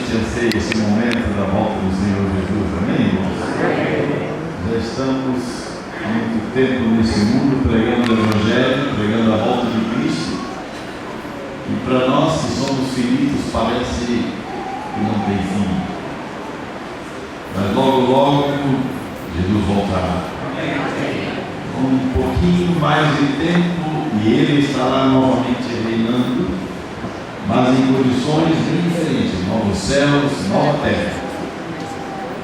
gente anseia esse momento da volta do Senhor Jesus, amém, irmãos? Já estamos há muito tempo nesse mundo pregando o Evangelho, pregando a volta de Cristo, e para nós que somos finitos parece que não tem fim, mas logo, logo Jesus voltará. Com um pouquinho mais de tempo e Ele estará novamente reinando, mas em condições bem diferentes, novos céus, nova terra,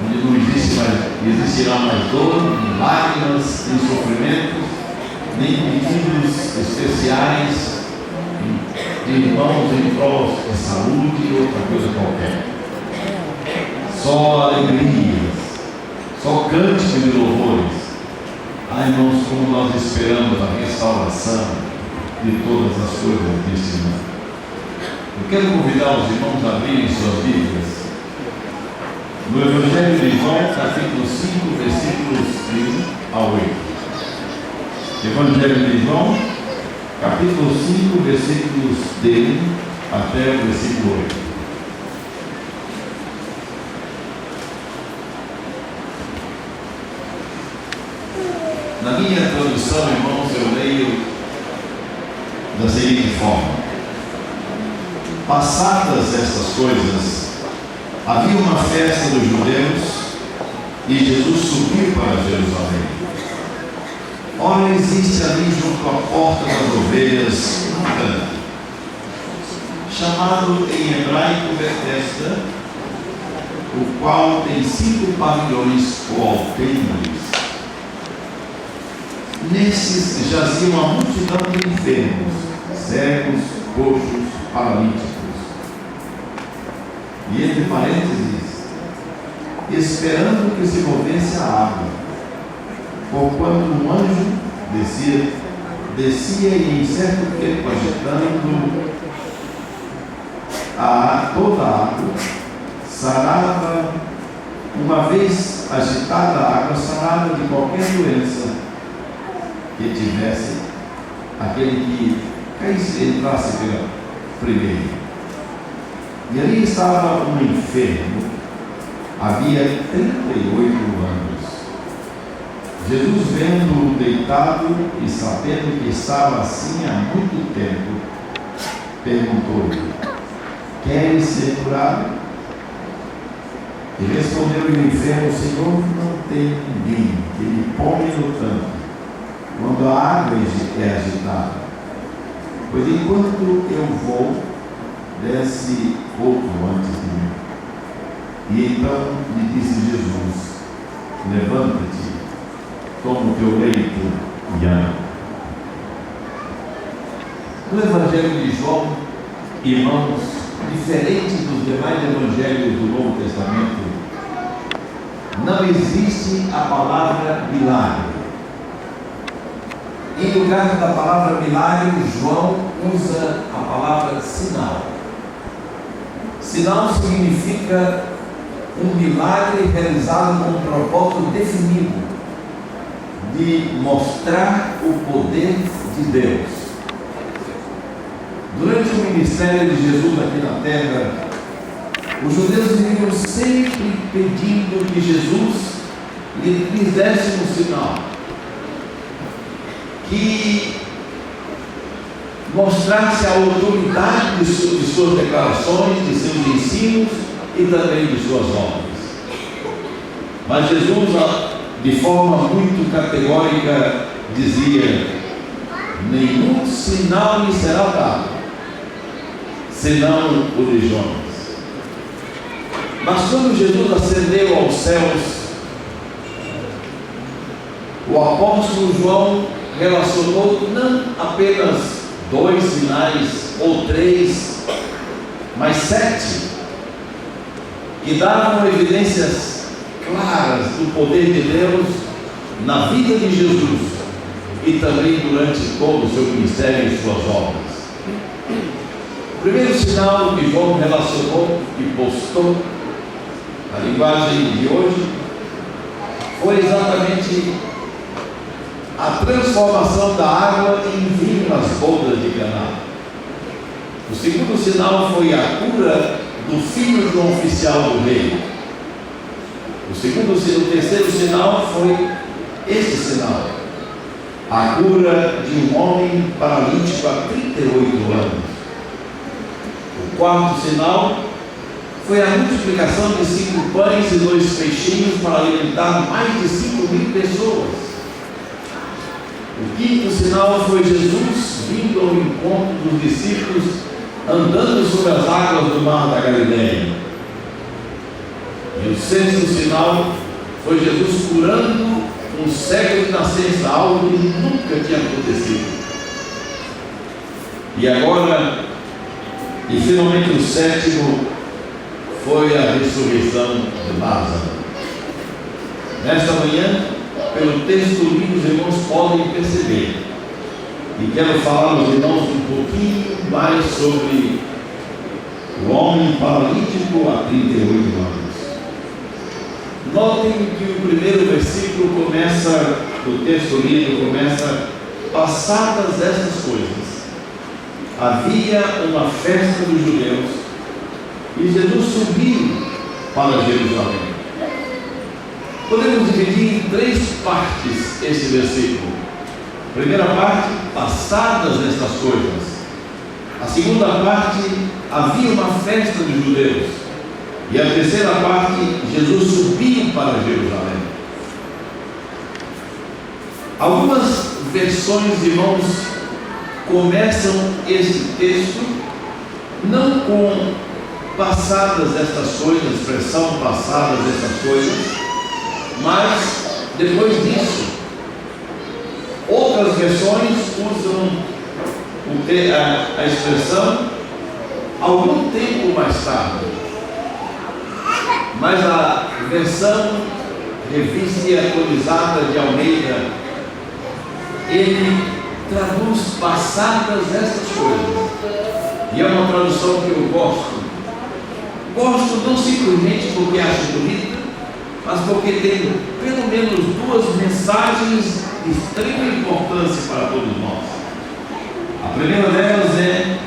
onde não existirá mais dor, nem lágrimas, nem sofrimento, nem pedidos especiais de irmãos em prol de saúde ou outra coisa qualquer. Só alegrias, só cânticos de louvores. Ah, irmãos, como nós esperamos a restauração de todas as coisas desse mundo. Eu quero convidar os irmãos a abrirem suas Bíblias no Evangelho de João, capítulo 5, versículos 1 a 8. Evangelho de João, capítulo 5, versículos dele até o versículo 8. Na minha tradução, irmãos, eu leio da seguinte forma: passadas estas coisas, havia uma festa dos judeus e Jesus subiu para Jerusalém. Ora, existe ali junto à porta das ovelhas um tanque, chamado em hebraico Betesda, o qual tem 5 pavilhões ou alpendres. Nesses jaziam a multidão de enfermos, cegos, coxos, paralíticos. E entre parênteses, esperando que se movesse a água, porquanto um anjo descia e em certo tempo agitando toda a água, sarava, uma vez agitada a água, sarava de qualquer doença que tivesse aquele que entrasse pela primeira. E ali estava um enfermo, havia 38 anos. Jesus, vendo-o deitado e sabendo que estava assim há muito tempo, perguntou-lhe: queres ser curado? E respondeu-lhe o enfermo: Senhor, não tem ninguém que me ponha no tanque quando a água é agitada, pois enquanto eu vou, desce outro antes de mim. E então lhe disse Jesus: levanta-te, toma o teu leito e anda. No Evangelho de João, irmãos, diferente dos demais evangelhos do Novo Testamento, não existe a palavra milagre. Em lugar da palavra milagre, João usa a palavra sinal. Sinal significa um milagre realizado com um propósito definido de mostrar o poder de Deus. Durante o ministério de Jesus aqui na terra, os judeus vinham sempre pedindo que Jesus lhes desse um sinal que mostrasse a autoridade de suas declarações, de seus ensinos e também de suas obras. Mas Jesus, de forma muito categórica, dizia: nenhum sinal lhe será dado, senão o de Jonas. Mas quando Jesus ascendeu aos céus, o apóstolo João relacionou não apenas 2 sinais ou 3, mas 7, que davam evidências claras do poder de Deus na vida de Jesus e também durante todo o seu ministério e suas obras. O primeiro sinal que João relacionou e postou na linguagem de hoje foi exatamente a transformação da água em vinho nas bodas de Caná. O segundo sinal foi a cura do filho de um oficial do rei. O terceiro sinal foi este sinal: a cura de um homem paralítico há 38 anos. O quarto sinal foi a multiplicação de 5 pães e 2 peixinhos para alimentar mais de 5.000 pessoas. O quinto sinal foi Jesus vindo ao encontro dos discípulos, andando sobre as águas do mar da Galileia. E o sexto sinal foi Jesus curando um cego de nascença, algo que nunca tinha acontecido. E agora, e finalmente o sétimo, foi a ressurreição de Lázaro. Nesta manhã, pelo texto lido, os irmãos podem perceber, e quero falar aos irmãos um pouquinho mais sobre o homem paralítico há 38 anos. Notem que o primeiro versículo começa, o texto lido começa: passadas estas coisas, havia uma festa dos judeus e Jesus subiu para Jerusalém. Podemos dividir em 3 partes esse versículo. A primeira parte: passadas estas coisas. A segunda parte: havia uma festa dos judeus. E a terceira parte: Jesus subiu para Jerusalém. Algumas versões, irmãos, começam este texto não com passadas estas coisas, expressão passadas estas coisas, mas depois disso. Outras versões usam a expressão algum tempo mais tarde. Mas a versão Revista e Atualizada de Almeida, ele traduz passadas estas coisas. E é uma tradução que eu gosto. Gosto não simplesmente porque acho bonita, mas porque tem pelo menos 2 mensagens de extrema importância para todos nós. A primeira delas é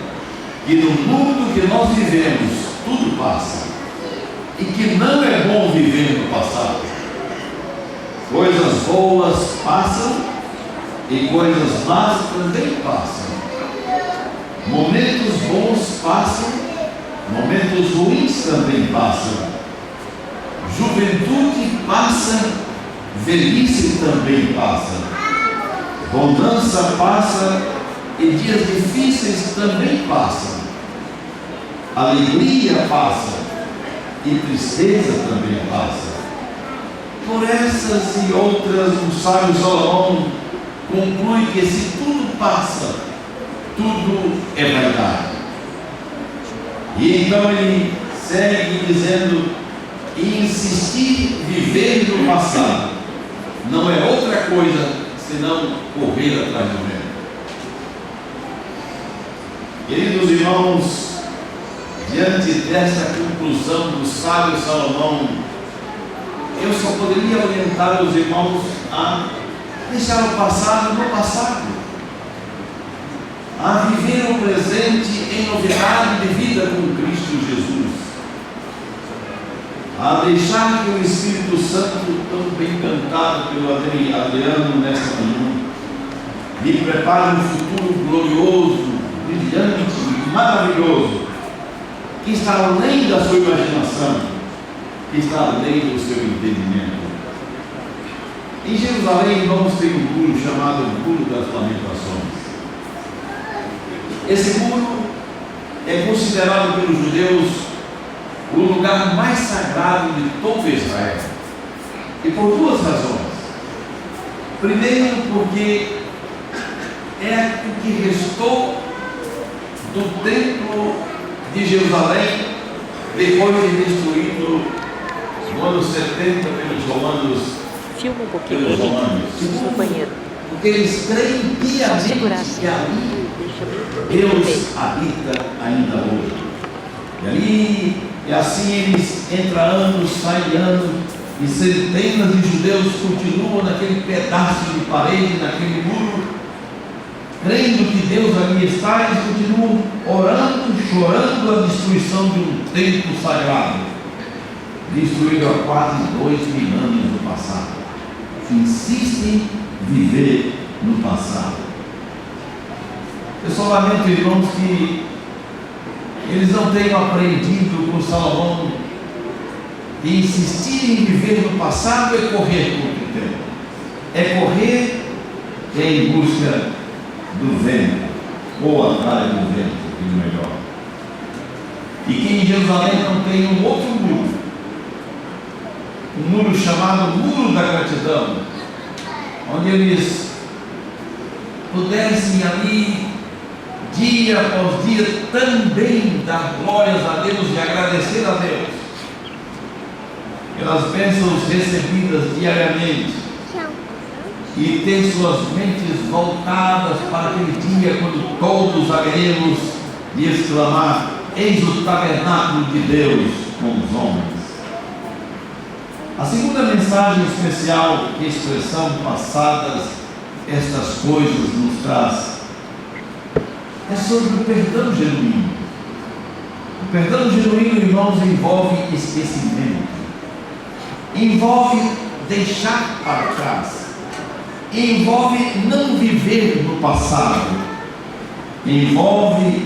que no mundo que nós vivemos, tudo passa. E que não é bom viver no passado. Coisas boas passam e coisas más também passam. Momentos bons passam, momentos ruins também passam. Juventude passa, velhice também passa. Bonança passa e dias difíceis também passam. Alegria passa e tristeza também passa. Por essas e outras, o sábio Salomão conclui que se tudo passa, tudo é vaidade. E então ele segue dizendo: e insistir viver no passado não é outra coisa senão correr atrás do vento. Queridos irmãos, diante desta conclusão do sábio Salomão, eu só poderia orientar os irmãos a deixar o passado no passado, a viver o presente em novidade de vida com Cristo Jesus, a deixar que o Espírito Santo, tão bem cantado pelo Adriano nesta manhã, me prepare um futuro glorioso, brilhante, maravilhoso, que está além da sua imaginação, que está além do seu entendimento. Em Jerusalém, irmãos, tem um muro chamado Muro das Lamentações. Esse muro é considerado pelos judeus o lugar mais sagrado de todo Israel. E por 2 razões. Primeiro, porque é o que restou do templo de Jerusalém depois de destruído no ano 70 pelos romanos. Filma um pouquinho no banheiro. Porque eles creem piamente que ali Deus habita ainda hoje. E assim eles, entra anos, sai anos, e centenas de judeus continuam naquele pedaço de parede, naquele muro, crendo que Deus ali está, eles continuam orando, chorando a destruição de um templo sagrado, destruído há quase 2000 anos no passado. Insistem em viver no passado. Eu só lamento, irmãos, que eles não tenham aprendido com Salomão e insistir em viver no passado é correr contra o tempo, é correr em busca do vento, ou atrás do vento, que é melhor. E que em Jerusalém não tem um outro muro, um muro chamado Muro da Gratidão, onde eles pudessem ali, dia após dia, também dar glórias a Deus e agradecer a Deus pelas bênçãos recebidas diariamente, e ter suas mentes voltadas para aquele dia quando todos haveremos de exclamar: eis o tabernáculo de Deus com os homens. A segunda mensagem especial que a expressão passadas estas coisas nos traz é sobre o perdão genuíno. O perdão genuíno, irmãos, envolve esquecimento, envolve deixar para trás, envolve não viver no passado, envolve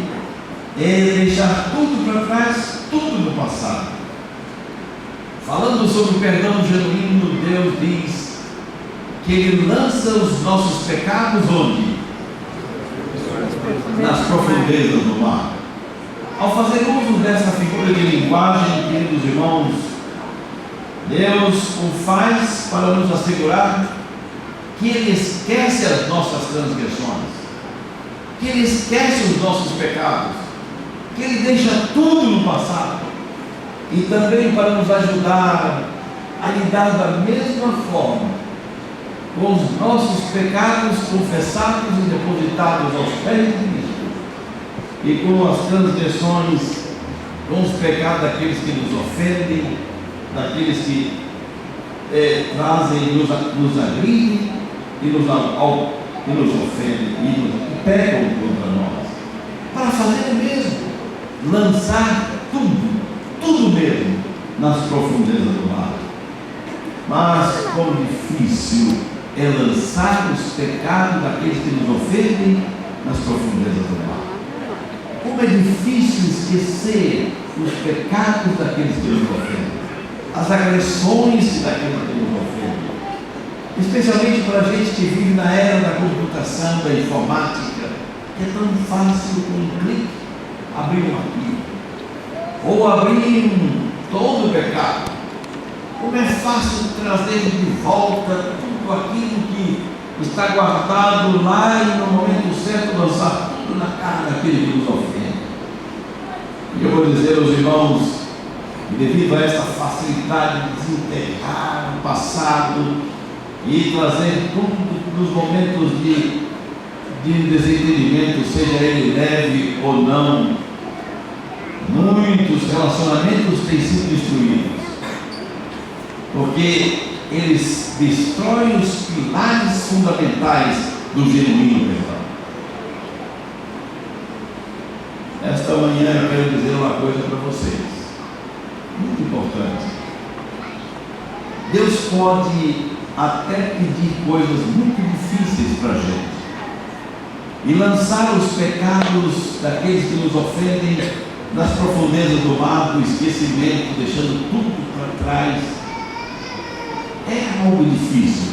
deixar tudo para trás, tudo no passado. Falando sobre o perdão genuíno, Deus diz que Ele lança os nossos pecados onde? Nas profundezas do mar. Ao fazer uso dessa figura de linguagem, queridos irmãos, Deus o faz para nos assegurar que Ele esquece as nossas transgressões, que Ele esquece os nossos pecados, que Ele deixa tudo no passado, e também para nos ajudar a lidar da mesma forma com os nossos pecados confessados e depositados aos pés de Cristo, e com as transgressões, com os pecados daqueles que nos ofendem, daqueles que trazem, nos agridem e nos ofendem e pecam contra nós, para fazer o mesmo, lançar tudo mesmo nas profundezas do mar. Mas quão difícil é lançar os pecados daqueles que nos ofendem nas profundezas do mar. Como é difícil esquecer os pecados daqueles que nos ofendem, as agressões daqueles que nos ofendem, especialmente para a gente que vive na era da computação, da informática, que é tão fácil com um clique abrir um arquivo, ou abrir todo o pecado. Como é fácil trazer de volta tudo aquilo que está guardado lá e no momento certo lançar tudo na cara daquele que nos ofende. E eu vou dizer aos irmãos que, devido a essa facilidade de desenterrar o passado e trazer tudo nos momentos de desentendimento, seja ele leve ou não, muitos relacionamentos têm sido destruídos, porque eles destroem os pilares fundamentais do genuíno perdão. Esta manhã eu quero dizer uma coisa para vocês, muito importante. Deus pode até pedir coisas muito difíceis para a gente, e lançar os pecados daqueles que nos ofendem nas profundezas do mar, do esquecimento, deixando tudo para trás. É algo difícil.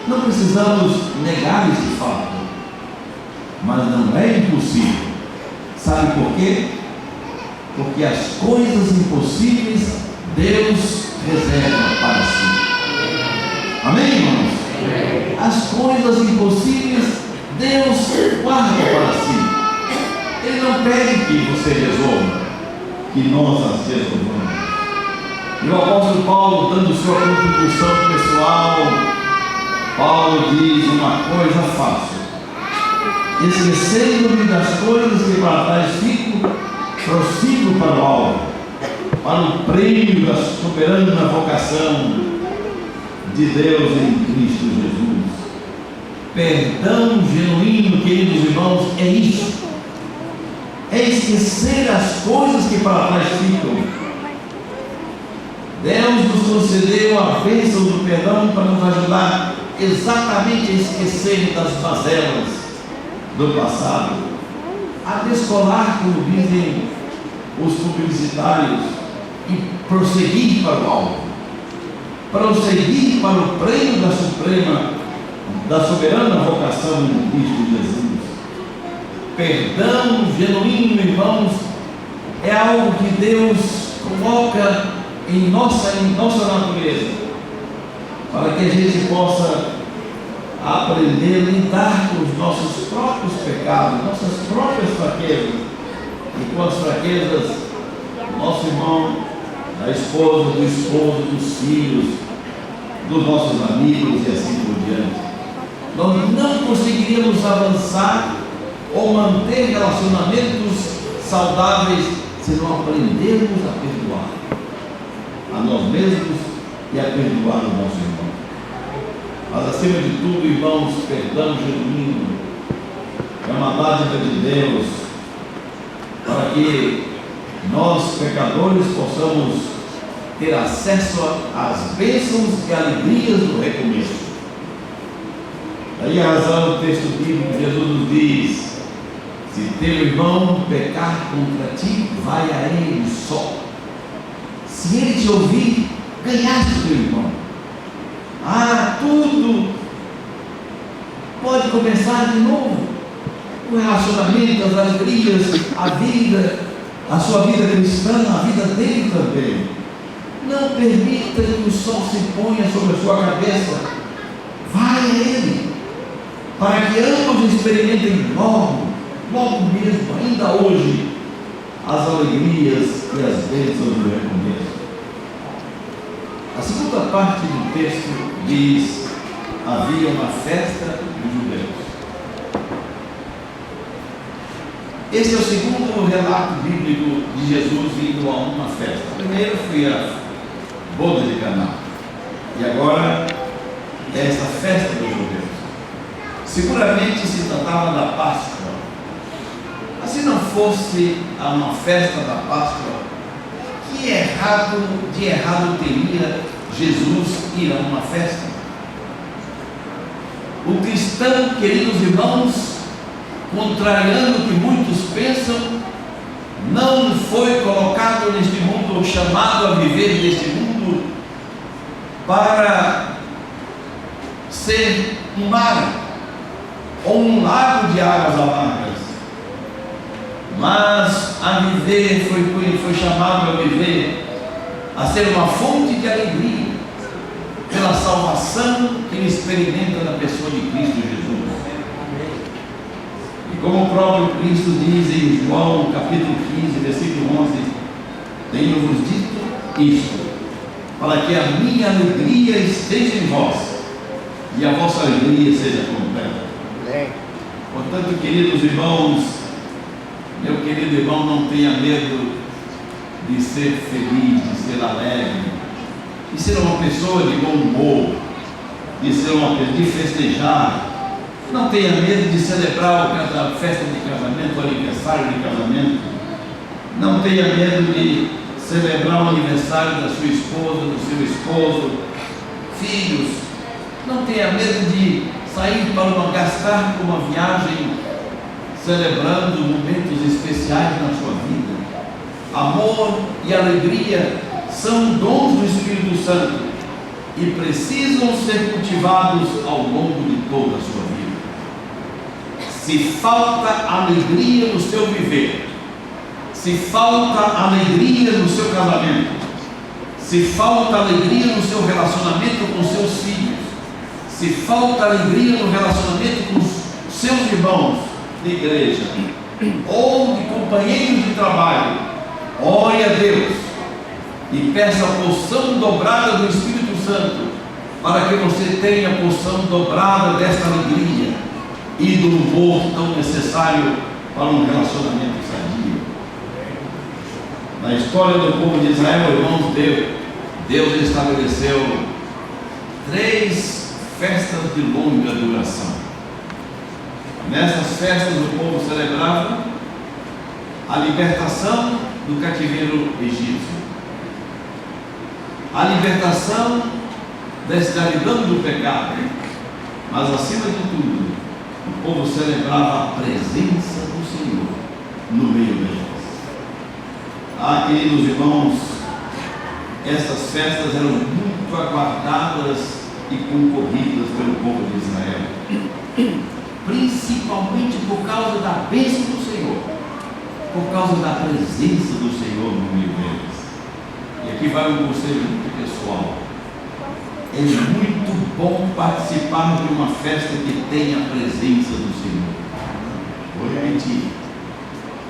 Não precisamos negar esse fato, mas não é impossível. Sabe por quê? Porque as coisas impossíveis Deus reserva para si. Amém, irmãos? Amém. As coisas impossíveis Deus guarda para si. Ele não pede que você resolva, que nós as resolvamos. E o apóstolo Paulo, dando sua contribuição pessoal, Paulo diz: uma coisa faço, esquecendo-me das coisas que para trás fico, prossigo para o alvo, para o prêmio da soberana vocação de Deus em Cristo Jesus. Perdão genuíno, queridos irmãos, é isso. É esquecer as coisas que para trás ficam. Deus nos concedeu a bênção do perdão para nos ajudar exatamente a esquecer das mazelas do passado, a descolar, como dizem os publicitários, e prosseguir para o alvo, prosseguir para o prêmio da soberana vocação em Cristo Jesus. Perdão genuíno, irmãos, é algo que Deus coloca em nossa natureza, para que a gente possa aprender a lidar com os nossos próprios pecados, nossas próprias fraquezas, e com as fraquezas do nosso irmão, da esposa, do esposo, dos filhos, dos nossos amigos e assim por diante. Nós não conseguiríamos avançar ou manter relacionamentos saudáveis se não aprendermos a perdoar a nós mesmos e a perdoar o nosso irmão. Mas acima de tudo, irmãos, perdão genuíno é uma dádiva de Deus para que nós, pecadores, possamos ter acesso às bênçãos e alegrias do recomeço. Daí a razão do texto bíblico, Jesus nos diz: se teu irmão pecar contra ti, vai a ele só. Se ele te ouvir, ganhaste o teu irmão. Tudo pode começar de novo. O relacionamento, as alegrias, a vida, a sua vida cristã, a vida dele também. Não permita que o sol se ponha sobre a sua cabeça. Vai a ele, para que ambos experimentem logo mesmo, ainda hoje, as alegrias e as bênçãos do recomeço. A segunda parte do texto diz: havia uma festa dos judeus. Esse é o segundo relato bíblico de Jesus indo a uma festa. O primeiro foi a boda de Caná, e agora é essa festa dos judeus. Seguramente se tratava da Páscoa. Mas se não fosse uma festa da Páscoa, que de errado teria Jesus ir a uma festa? O cristão, queridos irmãos, contrariando o que muitos pensam, não foi colocado neste mundo, ou chamado a viver neste mundo, para ser um mar, ou um lago de águas amargas, mas a viver, foi chamado a viver, a ser uma fonte de alegria, pela salvação que ele experimenta na pessoa de Cristo Jesus. E como o próprio Cristo diz em João capítulo 15, versículo 11: tenho-vos dito isto, para que a minha alegria esteja em vós, e a vossa alegria seja completa. Portanto, queridos irmãos, meu querido irmão, não tenha medo de ser feliz, de ser alegre, de ser uma pessoa de bom humor, de festejar. Não tenha medo de celebrar a festa de casamento, o aniversário de casamento. Não tenha medo de celebrar o aniversário da sua esposa, do seu esposo, filhos. Não tenha medo de sair para gastar com uma viagem, celebrando momentos especiais na sua vida. Amor e alegria são dons do Espírito Santo e precisam ser cultivados ao longo de toda a sua vida. Se falta alegria no seu viver, se falta alegria no seu casamento, se falta alegria no seu relacionamento com seus filhos, se falta alegria no relacionamento com seus irmãos de igreja ou de companheiros de trabalho, ore a Deus e peça a porção dobrada do Espírito Santo, para que você tenha a porção dobrada desta alegria e do humor tão necessário para um relacionamento sadio. Na história do povo de Israel, irmãos, Deus estabeleceu 3 festas de longa duração. Nessas festas o povo celebrava a libertação do cativeiro egípcio, a libertação da escravidão do pecado, mas acima de tudo, o povo celebrava a presença do Senhor no meio deles. Ah, queridos irmãos, essas festas eram muito aguardadas e concorridas pelo povo de Israel, principalmente por causa da bênção do Senhor, por causa da presença do Senhor no meio deles. E aqui vai um conselho muito pessoal. É muito bom participar de uma festa que tenha a presença do Senhor. Vou repetir.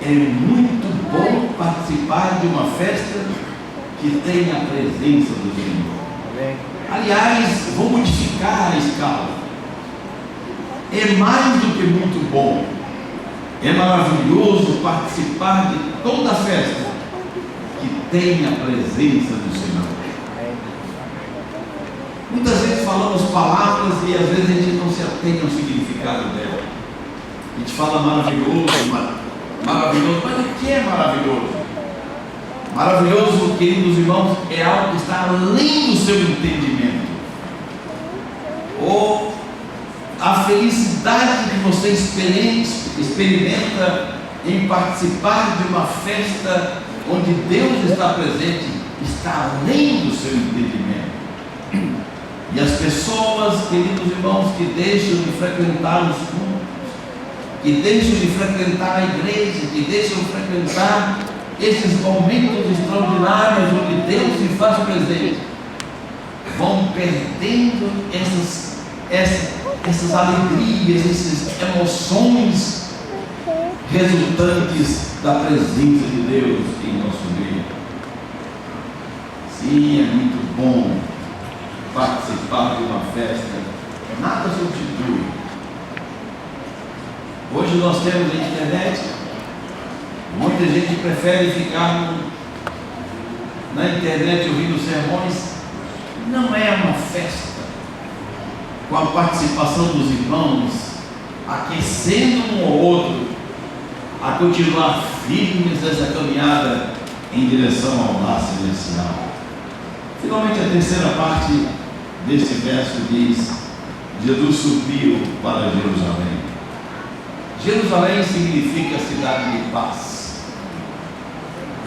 É muito bom participar de uma festa que tenha a presença do Senhor. Aliás, vou modificar a escala. É mais do que muito bom. É maravilhoso participar de toda festa que tenha a presença do Senhor. Muitas vezes falamos palavras e às vezes a gente não se atém ao significado dela. A gente fala maravilhoso, maravilhoso, mas o que é maravilhoso? Maravilhoso, queridos irmãos, é algo que está além do seu entendimento. Ou a felicidade que você experimenta em participar de uma festa onde Deus está presente, está além do seu entendimento. E as pessoas, queridos irmãos, que deixam de frequentar os cultos, que deixam de frequentar a igreja, que deixam de frequentar esses momentos extraordinários onde Deus se faz presente, vão perdendo essas alegrias, essas emoções resultantes da presença de Deus em nosso meio. Sim, é muito bom participar de uma festa, nada substitui. Hoje nós temos a internet, muita gente prefere ficar na internet ouvindo sermões. Não é uma festa com a participação dos irmãos, aquecendo um ou outro a continuar firmes nessa caminhada em direção ao lar celestial. Finalmente, a terceira parte desse verso diz: Jesus subiu para Jerusalém. Jerusalém significa cidade de paz.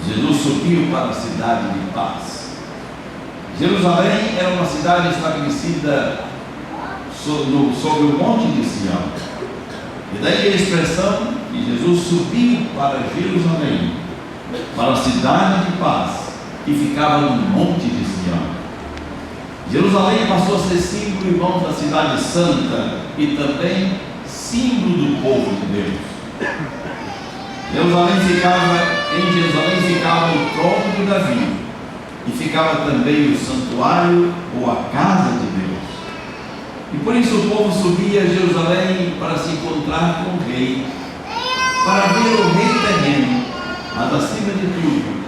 Jesus subiu para a cidade de paz. Jerusalém era uma cidade estabelecida sobre o monte de Sião. E daí a expressão que Jesus subiu para Jerusalém, para a cidade de paz, que ficava no monte de Sião. Jerusalém passou a ser símbolo, irmãos, da cidade santa e também símbolo do povo de Deus. Em Jerusalém ficava o trono de Davi e ficava também o santuário ou a casa de Deus. E por isso o povo subia a Jerusalém para se encontrar com o rei, para ver o rei terreno, mas acima de tudo,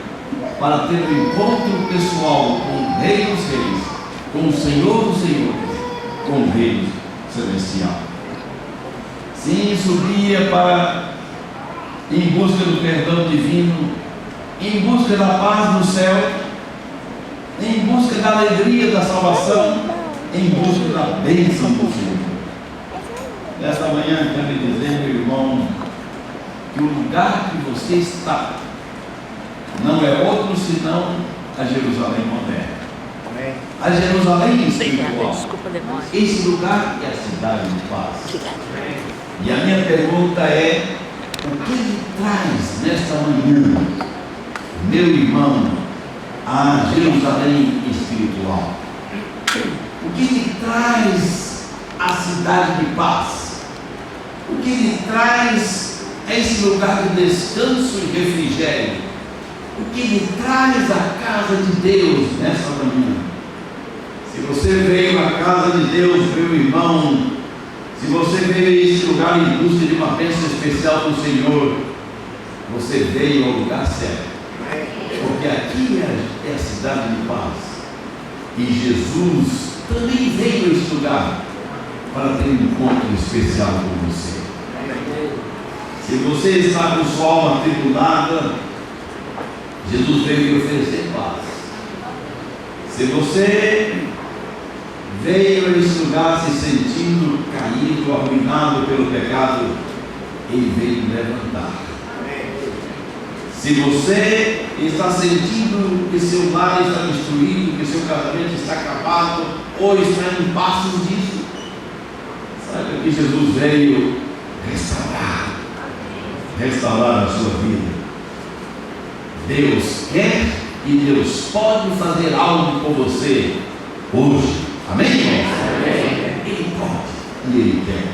para ter um encontro pessoal com o Rei dos Reis, com o Senhor dos Senhores, com o Rei Celestial. Sim, subia em busca do perdão divino, em busca da paz no céu, em busca da alegria da salvação, em busca da bênção do Senhor. Nesta manhã quero lhe dizer, meu irmão, que o lugar que você está não é outro senão a Jerusalém moderna. A Jerusalém espiritual. Esse lugar é a cidade de paz. E a minha pergunta é: o que lhe traz nesta manhã, meu irmão, a Jerusalém espiritual? O que lhe traz a cidade de paz? O que lhe traz esse lugar de descanso e refrigério? O que lhe traz a casa de Deus nessa manhã? Se você veio à casa de Deus, meu irmão, se você veio a esse lugar em busca de uma bênção especial do Senhor, você veio ao lugar certo, porque aqui é a cidade de paz, e Jesus também veio a esse lugar para ter um encontro especial com você. Se você está com sua alma atribulada, Jesus veio lhe oferecer paz. Se você veio a esse lugar se sentindo caído, arruinado pelo pecado, Ele veio lhe levantar. Se você está sentindo que seu lar está destruído, que seu casamento está acabado, ou está em passos disso, saiba que Jesus veio restaurar a sua vida. Deus quer e Deus pode fazer algo por você hoje. Amém, irmãos? Ele pode e Ele quer.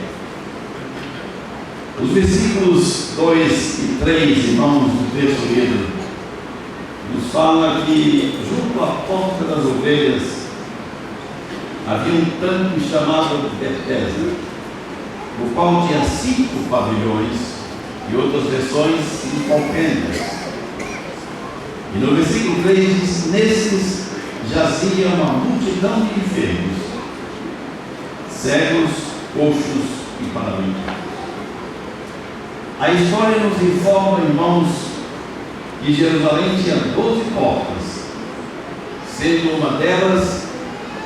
Os versículos 2 e 3, irmãos, do texto lido, nos fala que junto à porta das ovelhas havia um tanque chamado Betesda, o qual tinha 5 pavilhões e outras versões 5 alpendras. E no versículo 3 diz: nesses jazia uma multidão de enfermos, cegos, coxos e paralíticos. A história nos informa, irmãos, que Jerusalém tinha 12 portas, sendo uma delas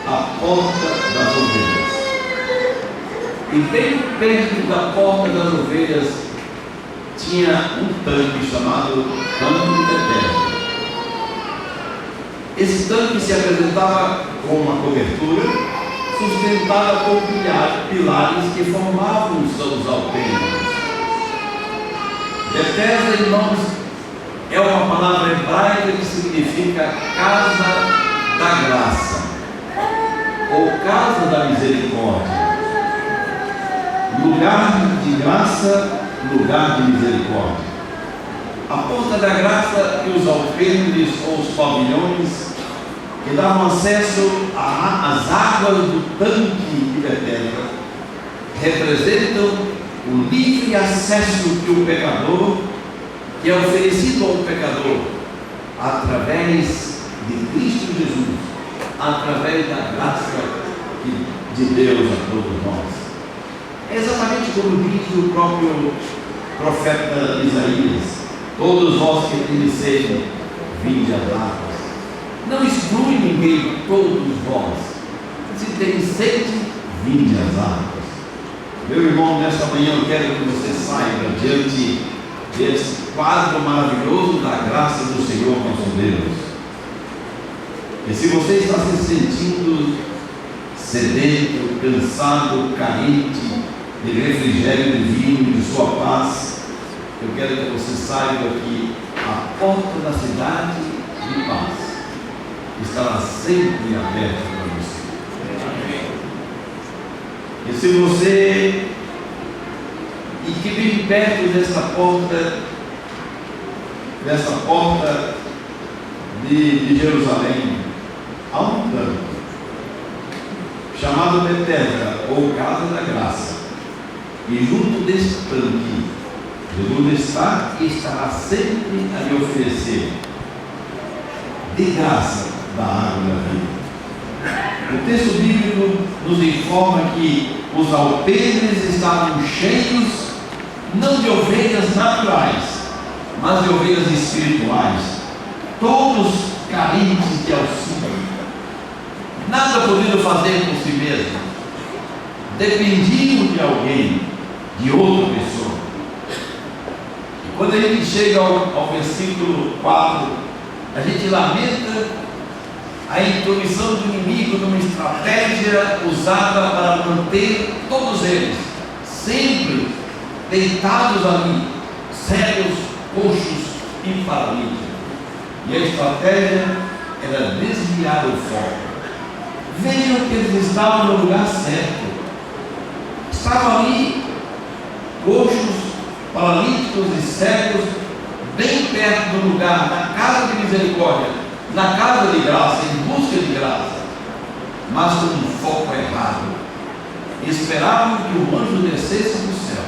a porta das ovelhas. E bem perto da porta das ovelhas tinha um tanque chamado Tanque de Betesda. Esse tanque se apresentava com uma cobertura sustentada por pilares que formavam os alpendres. Betesda, irmãos, é uma palavra hebraica que significa casa da graça ou casa da misericórdia. Lugar de graça, lugar de misericórdia. A porta da graça e os alpendres ou os pavilhões que davam acesso às águas do tanque de Betesda representam o livre acesso que o pecador, que é oferecido ao pecador através de Cristo Jesus, através da graça de Deus a todos nós. É exatamente como diz o próprio profeta Isaías: todos vós que tendes sede, vinde às águas. Não exclui ninguém, todos vós. Se tendes sede, vinde às águas. Meu irmão, nesta manhã eu quero que você saiba diante desse quadro maravilhoso da graça do Senhor nosso Deus. E se você está se sentindo sedento, cansado, carente de refrigério divino, de sua paz, eu quero que você saiba que a porta da cidade de paz estará sempre aberta para você. E se você, e que bem perto dessa porta de Jerusalém, há um tanque chamado Betesda, ou Casa da Graça. E junto desse tanque, Jesus está e estará sempre a lhe oferecer de graça da água da vida. O texto bíblico nos informa que os alpendres estavam cheios não de ovelhas naturais, mas de ovelhas espirituais, todos carentes de auxílio, nada podendo fazer por si mesmo, dependiam de alguém, de outra pessoa. E quando a gente chega ao versículo 4, a gente lamenta a intromissão do inimigo numa estratégia usada para manter todos eles sempre deitados ali, cegos, coxos e paralíticos. E a estratégia era desviar o foco. Vejam que eles estavam no lugar certo. Estavam ali, coxos, paralíticos e cegos, bem perto do lugar, na casa de misericórdia, na casa de graça, em busca de graça, mas com um foco errado. Esperavam que o anjo descesse do céu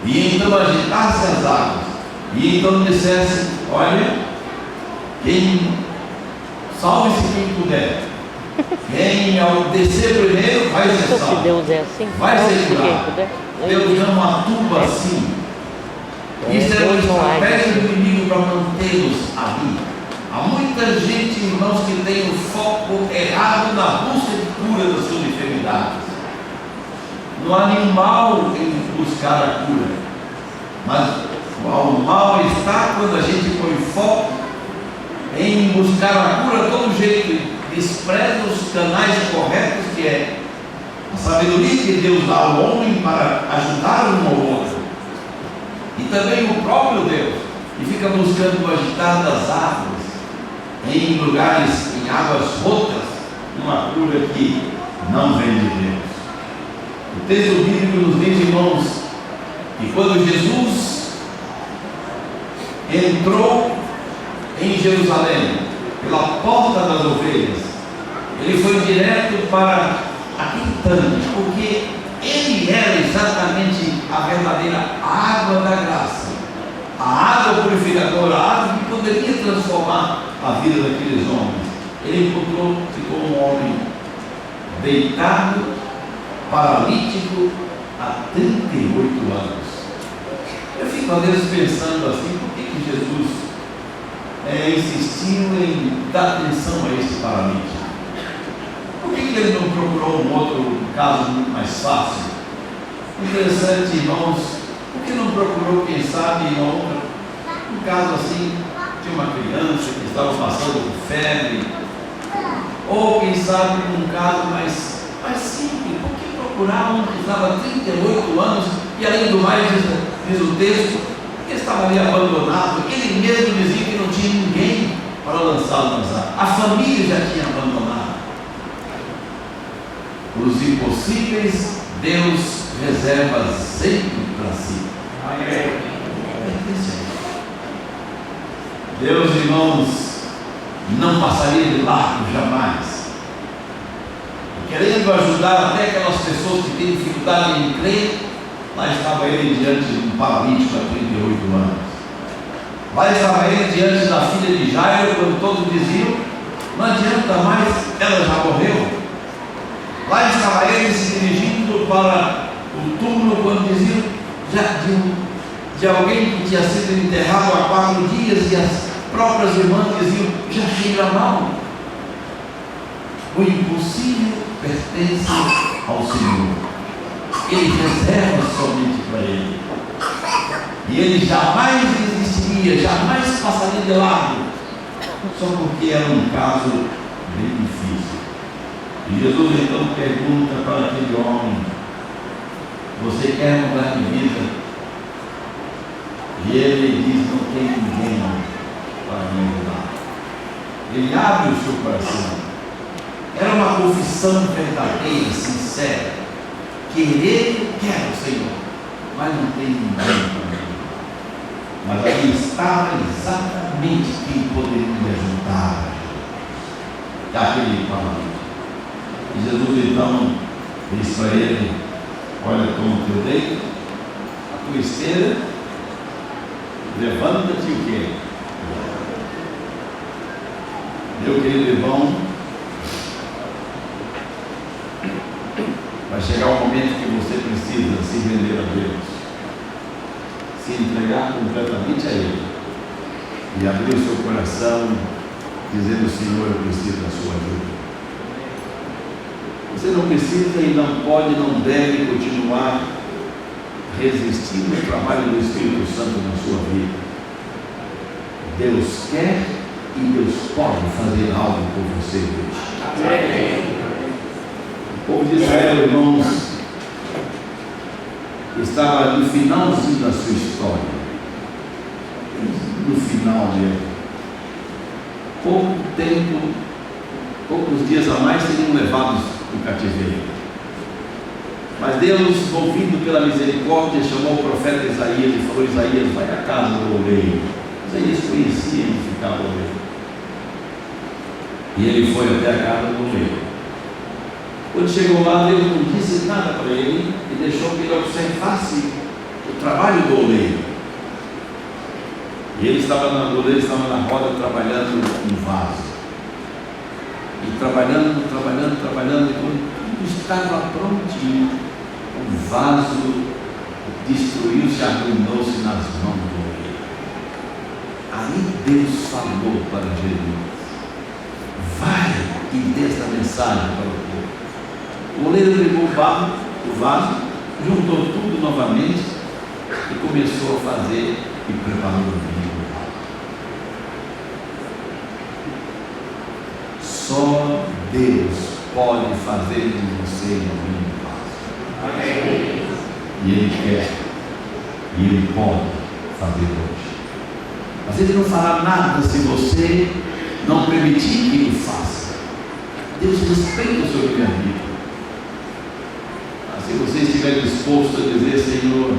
e então agitasse as águas e então dissesse: olha, salve-se quem puder, quem ao descer primeiro vai ser salvo, Deus é assim, vai ser quem curado. puder. Deus não atua assim, Isso é uma Deus não age estratégia do assim. inimigo para mantê-los ali. Há muita gente, irmãos, que tem o foco errado na busca de cura das suas enfermidades. Não há nenhum mal em buscar a cura, mas o mal está quando a gente põe foco em buscar a cura a todo jeito e despreza os canais corretos, que é a sabedoria que Deus dá ao homem para ajudar um ao outro, e também o próprio Deus, e fica buscando o agitar das águas em lugares, em águas rotas, uma cura que não vem de Deus. O texto bíblico nos diz, irmãos, que quando Jesus entrou em Jerusalém pela porta das ovelhas, ele foi direto para aquele tanque, porque ele era exatamente a verdadeira água da graça, a água purificadora, a água que poderia transformar a vida daqueles homens. Ele ficou um homem deitado, paralítico, há 38 anos. Eu fico às vezes pensando assim, por que Jesus insistiu em dar atenção a esse paralítico? Por que ele não procurou um outro caso muito mais fácil? Interessante, irmãos, por que não procurou, quem sabe, um caso assim, de uma criança que estava passando por febre, ou quem sabe um caso mais simples? Por que procurar um que estava há 38 anos e, além do mais, diz o texto, que estava ali abandonado? Ele mesmo dizia que não tinha ninguém para lançá-lo nas águas. A família já tinha abandonado. Os impossíveis Deus reserva sempre para si. Amém. Deus, irmãos, não passaria de largo jamais. Querendo ajudar até aquelas pessoas que têm dificuldade em crer, lá estava ele diante de um paralítico há 38 anos. Lá estava ele diante da filha de Jairo, quando todos diziam, não adianta mais, ela já morreu. Lá estava ele se dirigindo para o túmulo, quando diziam de alguém que tinha sido enterrado há 4 dias, e as próprias irmãs diziam, já cheira mal. O impossível pertence ao Senhor. Ele reserva somente para Ele. E Ele jamais desistiria, jamais passaria de lado, só porque era um caso bem difícil. E Jesus então pergunta para aquele homem, você quer mudar de vida? E ele diz, não tem ninguém para me ajudar. Ele abre o seu coração. Era uma confissão verdadeira, sincera. Querer, quero, Senhor, mas não tem ninguém para me ajudar. Mas ali estava exatamente quem poderia me ajudar. Aquele paralítico. E Jesus então disse para ele, olha, toma o teu leito, a tua esteira, levanta-te e o quê? Meu querido irmão, vai chegar o momento que você precisa se render a Deus, se entregar completamente a Ele e abrir o seu coração, dizendo, Senhor, eu preciso da sua ajuda. Você não precisa e não pode, não deve continuar resistindo ao trabalho do Espírito Santo na sua vida. Deus quer e Deus pode fazer algo por você hoje. Amém. O povo de Israel, irmãos, estava no finalzinho da sua história. No final mesmo. Pouco tempo, poucos dias a mais seriam levados do cativeiro. Mas Deus, movido pela misericórdia, chamou o profeta Isaías e falou, Isaías, vai à casa do oleiro. Isaías conhecia onde ficava o oleiro. E ele foi até a casa do oleiro. Quando chegou lá, Deus não disse nada para ele e deixou que ele observasse o trabalho do oleiro. E o oleiro estava na roda trabalhando um vaso. E trabalhando, e quando tudo estava prontinho, o vaso destruiu-se, arruinou-se nas mãos do Aí Deus falou para Jeremias: vai e dê essa mensagem para o povo. O oleiro pegou o vaso, juntou tudo novamente e começou a fazer e preparou o vinho. Só Deus pode fazer de você um vinho vaso. E Ele quer, e Ele pode fazer hoje. Mas Ele não fará nada se você não permitir que Ele faça. Deus respeita o seu livre-arbítrio. Mas se você estiver disposto a dizer: Senhor,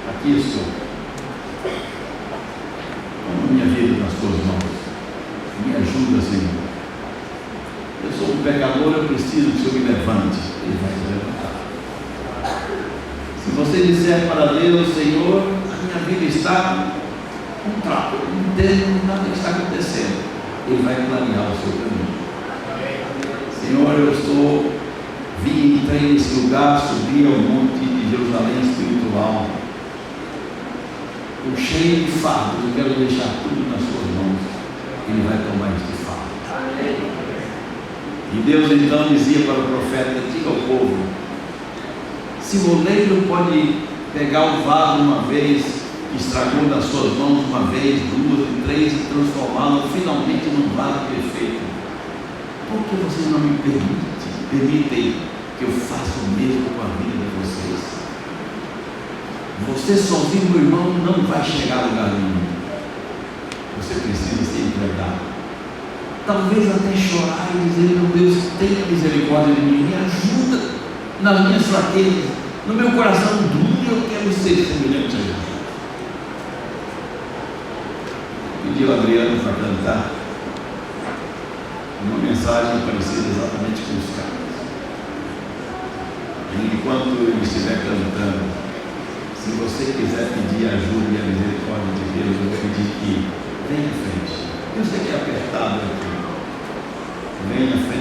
aqui estou, toma minha vida nas tuas mãos, me ajuda, Senhor. Eu sou um pecador, eu preciso que o Senhor me levante. Ele vai te levantar. Se você disser para Deus: Senhor, a minha vida está contrária, não entendo nada que está acontecendo, Ele vai planear o seu caminho. Senhor, eu entrei nesse lugar, subi ao monte de Jerusalém espiritual, estou cheio de fardos, eu quero deixar tudo nas suas mãos. Ele vai tomar este fardo. E Deus então dizia para o profeta: diga ao povo, se o oleiro pode pegar o vaso uma vez, que estragou nas suas mãos uma vez, duas e três, e transformá-lo finalmente num vaso perfeito, por que vocês não me permitem que eu faça o mesmo com a vida de vocês? Você sozinho, meu irmão, não vai chegar a lugar nenhum. Você precisa se entregar, talvez até chorar e dizer: meu Deus, tenha misericórdia de mim, me ajuda nas minhas fraquezas, no meu coração duro, eu quero ser semelhante a Ele. Pedi ao Adriano para cantar uma mensagem parecida exatamente com os caras. E enquanto ele estiver cantando, se você quiser pedir ajuda e a misericórdia de Deus, eu vou pedir que venha à frente. Eu sei que é apertado aqui. Venha à frente.